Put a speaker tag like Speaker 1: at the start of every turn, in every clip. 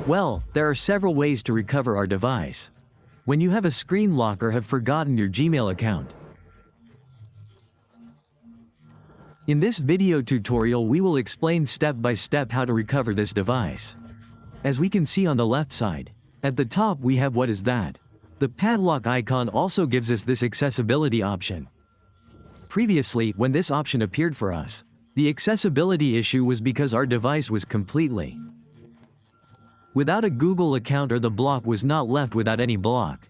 Speaker 1: Well, there are several ways to recover our device. When you have a screen lock or have forgotten your Gmail account. In this video tutorial we will explain step by step how to recover this device. As we can see on the left side, at the top we have what is that. The padlock icon also gives us this accessibility option. Previously, when this option appeared for us, the accessibility issue was because our device was completely without a Google account, or the block was not left without any block.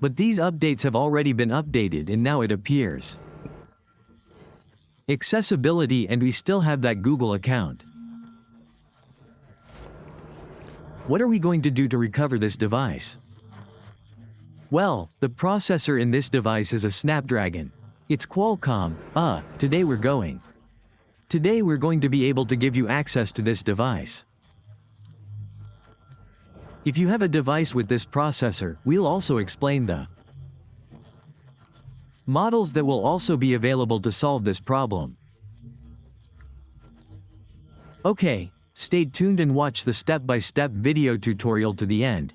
Speaker 1: But these updates have already been updated and now it appears accessibility and we still have that Google account. What are we going to do to recover this device? Well, the processor in this device is a Snapdragon. It's Qualcomm. Today we're going to be able to give you access to this device. If you have a device with this processor, we'll also explain the models that will also be available to solve this problem. Okay, stay tuned and watch the step-by-step video tutorial to the end,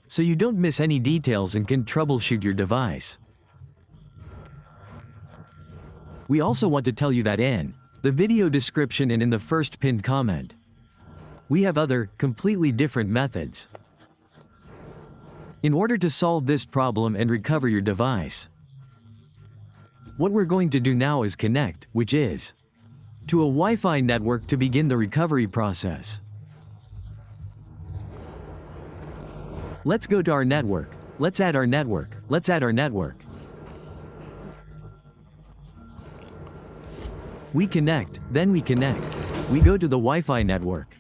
Speaker 1: so you don't miss any details and can troubleshoot your device. We also want to tell you that in the video description and in the first pinned comment, we have other, completely different methods in order to solve this problem and recover your device. What we're going to do now is connect, which is to a Wi-Fi network to begin the recovery process. Let's go to our network. Let's add our network. We connect, then we connect. We go to the Wi-Fi network.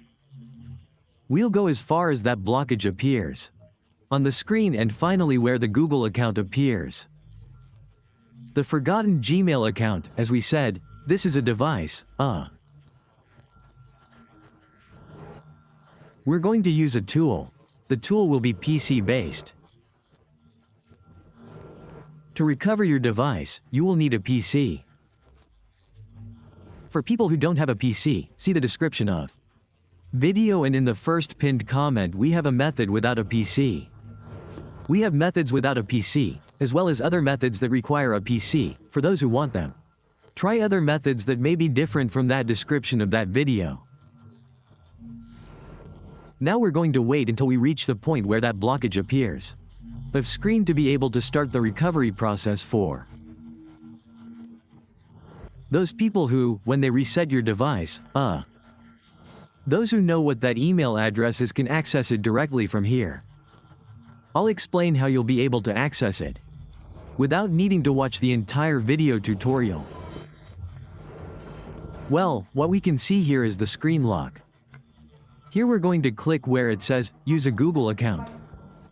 Speaker 1: We'll go as far as that blockage appears on the screen and finally where the Google account appears. The forgotten Gmail account, as we said, this is a device, We're going to use a tool. The tool will be PC-based. To recover your device, you will need a PC. For people who don't have a PC, see the description of video and in the first pinned comment we have a method without a PC. We have methods without a PC, as well as other methods that require a PC, for those who want them. Try other methods that may be different from that description of that video. Now we're going to wait until we reach the point where that blockage appears of screen to be able to start the recovery process for those people who, when they reset your device, those who know what that email address is can access it directly from here. I'll explain how you'll be able to access it without needing to watch the entire video tutorial. Well, what we can see here is the screen lock. Here we're going to click where it says, use a Google account.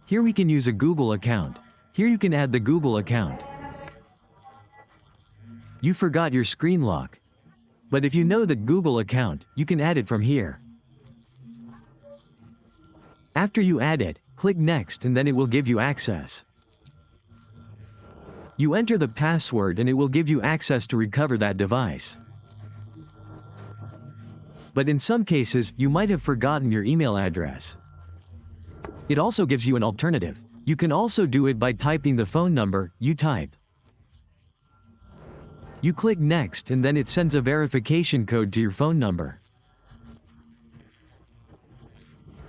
Speaker 1: Here we can use a Google account. Here you can add the Google account. You forgot your screen lock. But if you know the Google account, you can add it from here. After you add it, click next and then it will give you access. You enter the password and it will give you access to recover that device. But in some cases, you might have forgotten your email address. It also gives you an alternative. You can also do it by typing the phone number you type. You click next and then it sends a verification code to your phone number.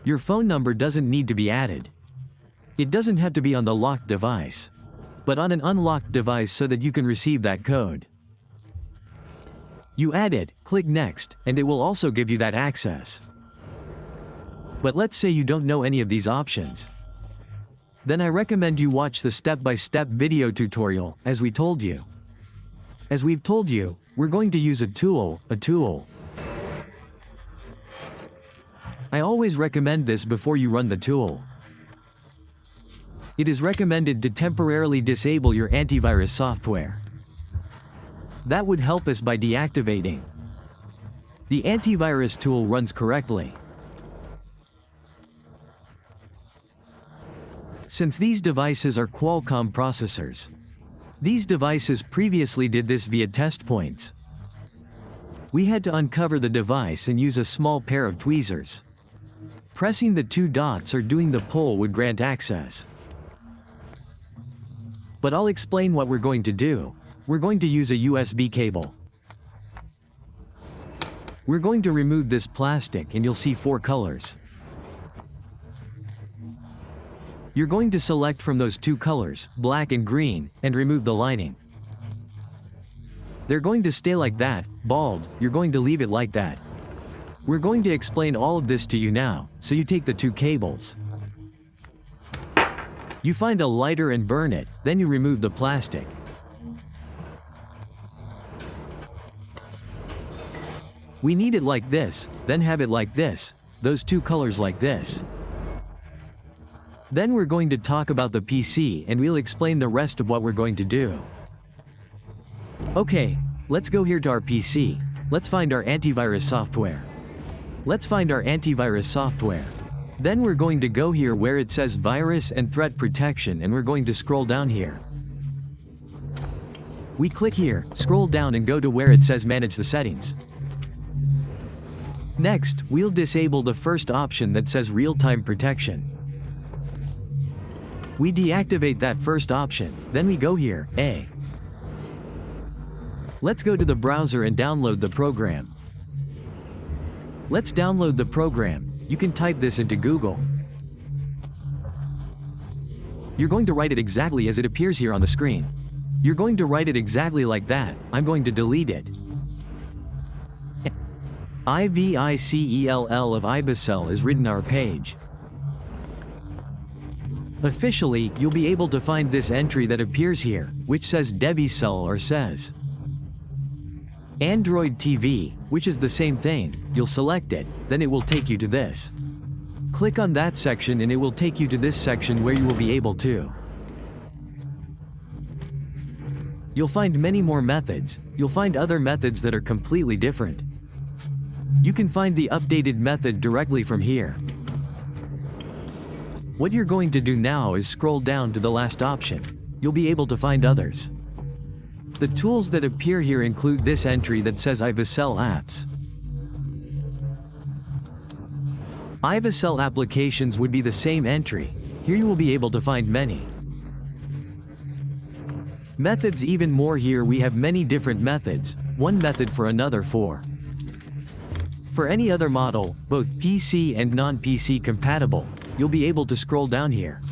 Speaker 1: Your phone number doesn't need to be added. It doesn't have to be on the locked device, but on an unlocked device so that you can receive that code. You add it, click next, and it will also give you that access. But let's say you don't know any of these options. Then I recommend you watch the step-by-step video tutorial, as we told you. As we've told you, we're going to use a tool. I always recommend this before you run the tool. It is recommended to temporarily disable your antivirus software. That would help us by deactivating the antivirus tool runs correctly. Since these devices are Qualcomm processors, these devices previously did this via test points. We had to uncover the device and use a small pair of tweezers Pressing the two dots or doing the pull would grant access. But I'll explain what we're going to do. We're going to use a USB cable. We're going to remove this plastic and you'll see 4 colors. You're going to select from those 2 colors, black and green, and remove the lining. They're going to stay like that, bald, you're going to leave it like that. We're going to explain all of this to you now, so you take the 2 cables. You find a lighter and burn it, then you remove the plastic. We need it like this, then have it like this, those 2 colors like this. Then we're going to talk about the PC and we'll explain the rest of what we're going to do. Okay, let's go here to our PC. Let's find our antivirus software. Let's find our antivirus software. Then we're going to go here where it says virus and threat protection and we're going to scroll down here. We click here, scroll down and go to where it says manage the settings. Next, we'll disable the first option that says real-time protection. We deactivate that first option, then we go here, Let's go to the browser and download the program. Let's download the program. You can type this into Google. You're going to write it exactly as it appears here on the screen. You're going to write it exactly like that. I'm going to delete it. IVICELL of Ibicell is written our page. Officially, you'll be able to find this entry that appears here, which says Devicell or says Android TV, which is the same thing. You'll select it, then it will take you to this. Click on that section and it will take you to this section where you will be able to. You'll find many more methods. You'll find other methods that are completely different. You can find the updated method directly from here. What you're going to do now is scroll down to the last option. You'll be able to find others. The tools that appear here include this entry that says Ibicell apps. Ibicell applications would be the same entry. Here you will be able to find many methods. Even more here we have many different methods, one method for another for any other model, both PC and non-PC compatible. You'll be able to scroll down here.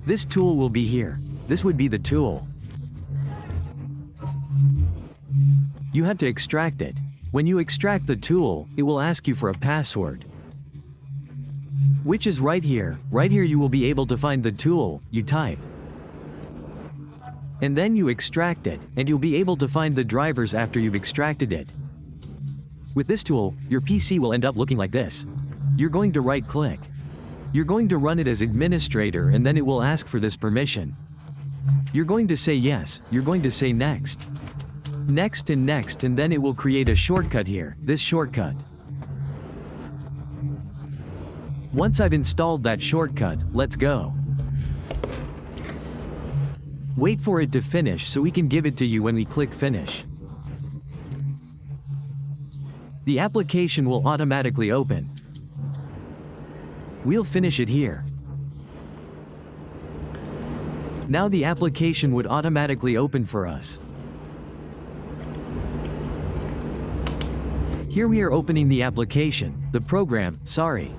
Speaker 1: This tool will be here. This would be the tool. You have to extract it. When you extract the tool, it will ask you for a password, which is right here. Right here you will be able to find the tool. You type, and then you extract it, and you'll be able to find the drivers after you've extracted it. With this tool, your PC will end up looking like this. You're going to right-click. You're going to run it as administrator and then it will ask for this permission. You're going to say yes, you're going to say next. Next and next, and then it will create a shortcut here, this shortcut. Once I've installed that shortcut, let's go. Wait for it to finish so we can give it to you when we click finish. The application will automatically open. We'll finish it here. Now the application would automatically open for us. Here we are opening the application, the program, sorry.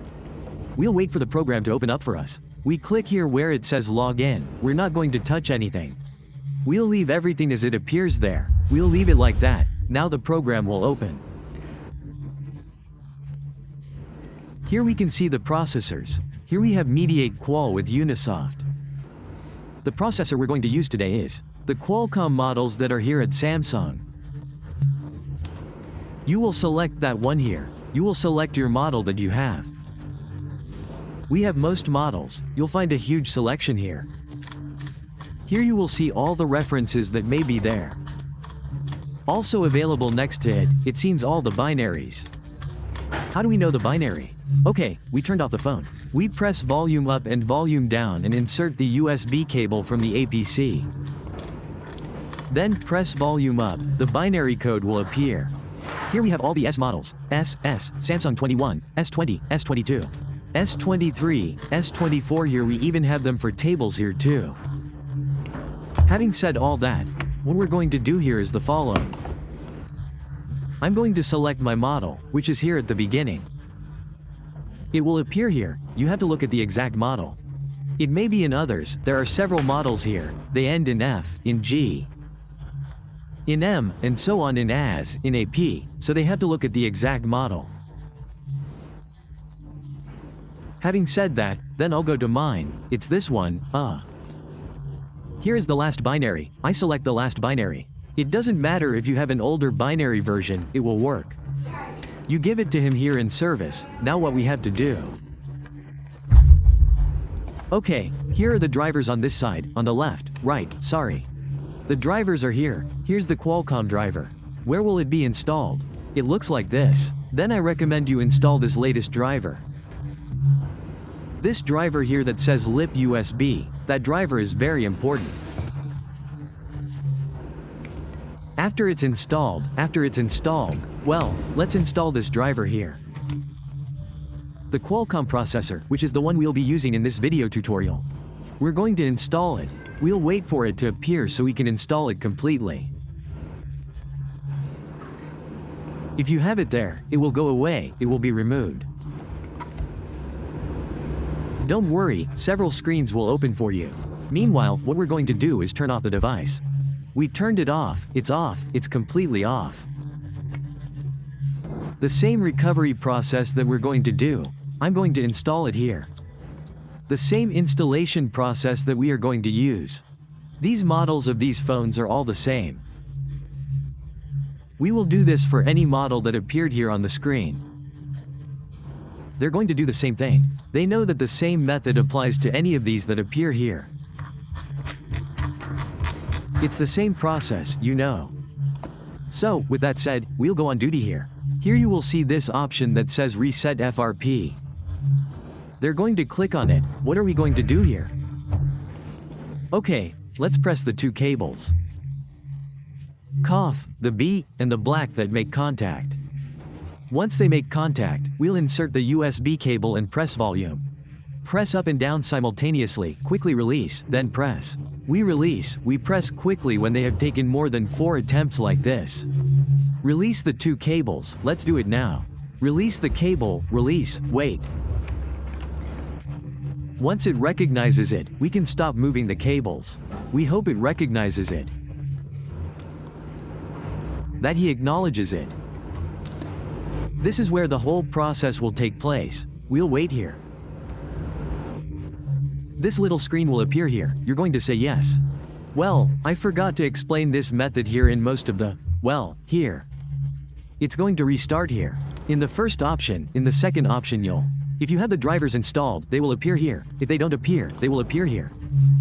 Speaker 1: We'll wait for the program to open up for us. We click here where it says log in. We're not going to touch anything. We'll leave everything as it appears there. We'll leave it like that. Now the program will open. Here we can see the processors. Here we have Mediate Qual with Unisoft. The processor we're going to use today is the Qualcomm models that are here at Samsung. You will select that one here. You will select your model that you have. We have most models. You'll find a huge selection here. Here you will see all the references that may be there. Also available next to it, it seems all the binaries. How do we know the binary? Okay, we turned off the phone. We press volume up and volume down and insert the USB cable from the APC. Then press volume up, the binary code will appear. Here we have all the S models, S, Samsung 21, S20, S22. S23, S24 here, we even have them for tables here too. Having said all that, what we're going to do here is the following. I'm going to select my model, which is here at the beginning. It will appear here, you have to look at the exact model. It may be in others, there are several models here, they end in F, in G, in M, and so on, in AS, in AP, so they have to look at the exact model. Having said that, then I'll go to mine, it's this one, Here is the last binary, I select the last binary. It doesn't matter if you have an older binary version, it will work. You give it to him here in service, now what we have to do. Okay, here are the drivers on this side, on the left, right, sorry. The drivers are here, here's the Qualcomm driver. Where will it be installed? It looks like this. Then I recommend you install this latest driver. This driver here that says LIP USB, that driver is very important. After it's installed, well, let's install this driver here. The Qualcomm processor, which is the one we'll be using in this video tutorial. We're going to install it. We'll wait for it to appear so we can install it completely. If you have it there, it will go away, it will be removed. Don't worry, several screens will open for you. Meanwhile, what we're going to do is turn off the device. We turned it off, it's completely off. The same recovery process that we're going to do, I'm going to install it here. The same installation process that we are going to use. These models of these phones are all the same. We will do this for any model that appeared here on the screen. They're going to do the same thing. They know that the same method applies to any of these that appear here. It's the same process, you know. So, with that said, we'll go on duty here. Here you will see this option that says Reset FRP. They're going to click on it. What are we going to do here? Okay, let's press the two cables. Cough, the B, and the black that make contact. Once they make contact, we'll insert the USB cable and press volume. Press up and down simultaneously, quickly release, then press. We release, we press quickly when they have taken more than 4 attempts like this. Release the two cables, let's do it now. Release the cable, release, wait. Once it recognizes it, we can stop moving the cables. We hope it recognizes it. That he acknowledges it. This is where the whole process will take place. We'll wait here. This little screen will appear here. You're going to say yes. Well, I forgot to explain this method here in most of the, well, here. It's going to restart here. In the first option, in the second option if you have the drivers installed, they will appear here. If they don't appear, they will appear here.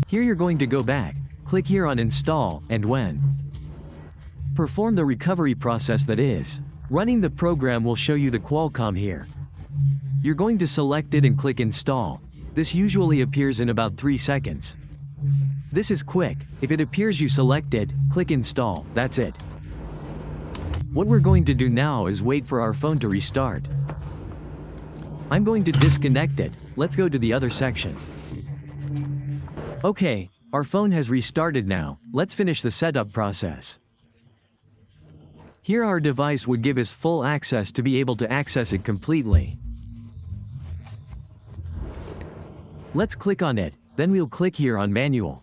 Speaker 1: Here you're going to go back, click here on install, and when perform the recovery process that is. Running the program will show you the Qualcomm here. You're going to select it and click install. This usually appears in about 3 seconds. This is quick. If it appears you select it, click install, that's it. What we're going to do now is wait for our phone to restart. I'm going to disconnect it. Let's go to the other section. Okay, our phone has restarted now. Let's finish the setup process. Here our device would give us full access to be able to access it completely. Let's click on it, then we'll click here on manual.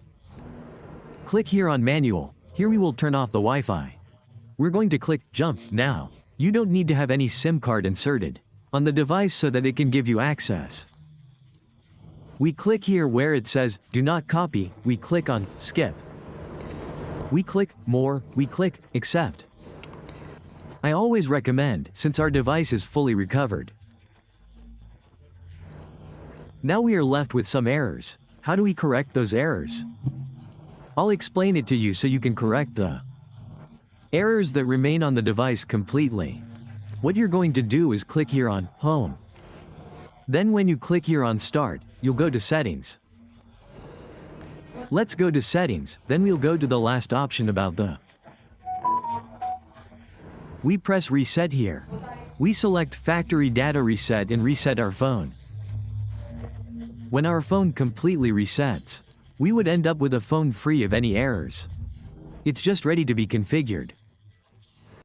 Speaker 1: Click here on manual, here we will turn off the Wi-Fi. We're going to click jump now. You don't need to have any SIM card inserted on the device so that it can give you access. We click here where it says do not copy, we click on skip. We click more, we click accept. I always recommend, since our device is fully recovered. Now we are left with some errors. How do we correct those errors? I'll explain it to you so you can correct the errors that remain on the device completely. What you're going to do is click here on Home. Then when you click here on Start, you'll go to Settings. Let's go to Settings, then we'll go to the last option about the. We press Reset here. We select Factory Data Reset and reset our phone. When our phone completely resets, we would end up with a phone free of any errors. It's just ready to be configured.